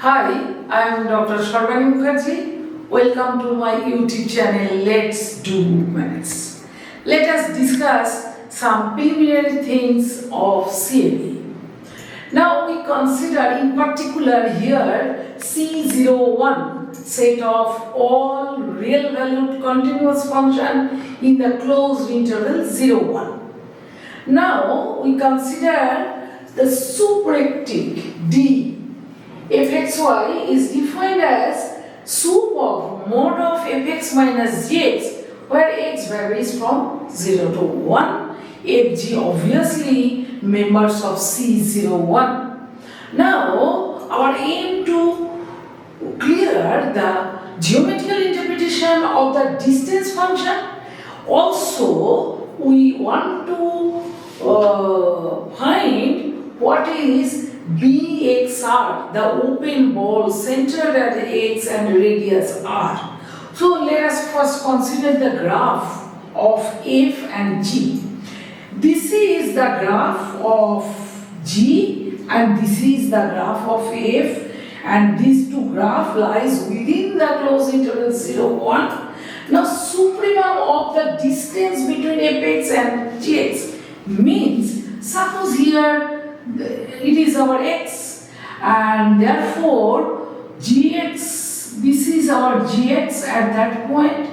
Hi, I am Dr. Sharbani Mukherjee. Welcome to my YouTube channel Let's Do Movements. Let us discuss some preliminary things of CAB. Now we consider in particular here C01, set of all real valued continuous function in the closed interval 01. Now we consider the superactic D. fxy is defined as sup of mod of fx minus gx, where x varies from 0 to 1. fg obviously members of C01. Now our aim to clear the geometrical interpretation of the distance function. Also we want to find what is BXR, the open ball centered at X and radius R. So let us first consider the graph of F and G. This is the graph of G and this is the graph of F, and these two graphs lies within the closed interval 0, 1. Now supremum of the distance between Fx and Gx means, suppose here it is our x, and therefore gx, this is our gx at that point,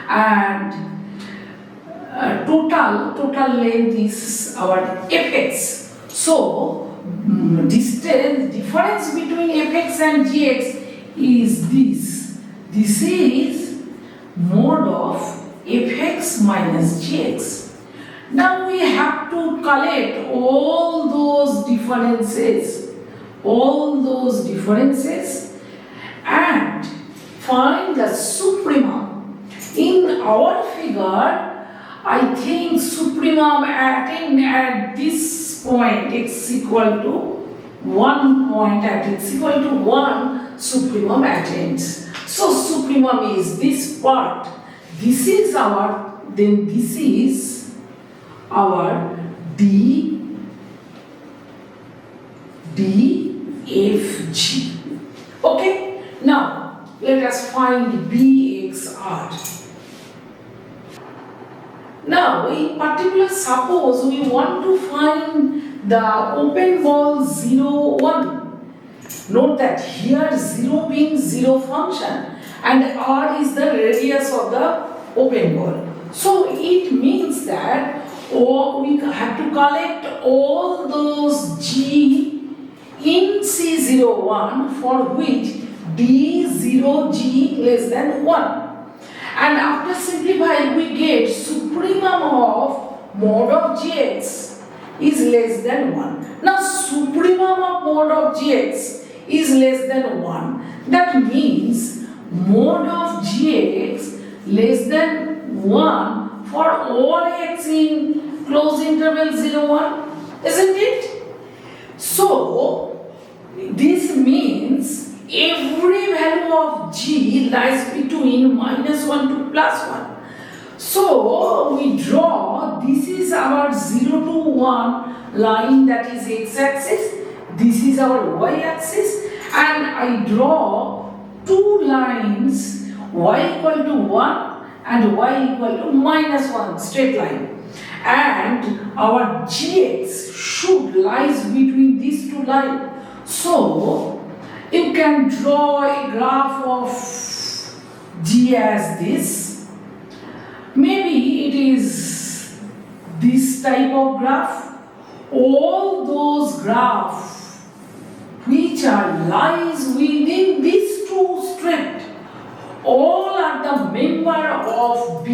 and total length is our fx. So difference between fx and gx is this. This is mod of fx minus gx. Now we have to collect all those differences, and find the supremum. In our figure, I think supremum attained at this point, x equal to 1 point at x equal to 1, supremum attains. So supremum is this part. This is our, then this is our DFG. Okay, now let us find BXR. Now in particular, suppose we want to find the open ball 0, 1. Note that here 0 being 0 function and R is the radius of the open ball. So it means that we have to collect all those G in C01 for which D0G less than 1. And after simplifying, we get supremum of mod of Gx is less than 1. Now supremum of mod of Gx is less than 1. That means mod of Gx less than 1 for all x in closed interval 0, 1, isn't it? So this means every value of g lies between -1 to +1. So we draw, this is our 0 to 1 line, that is x-axis, this is our y-axis, and I draw two lines, y equal to 1 and y equal to -1, straight line. And our gx should lies between these two lines. So you can draw a graph of g as this. Maybe it is this type of graph. All those graphs which are lies within these two strips, all are the member of B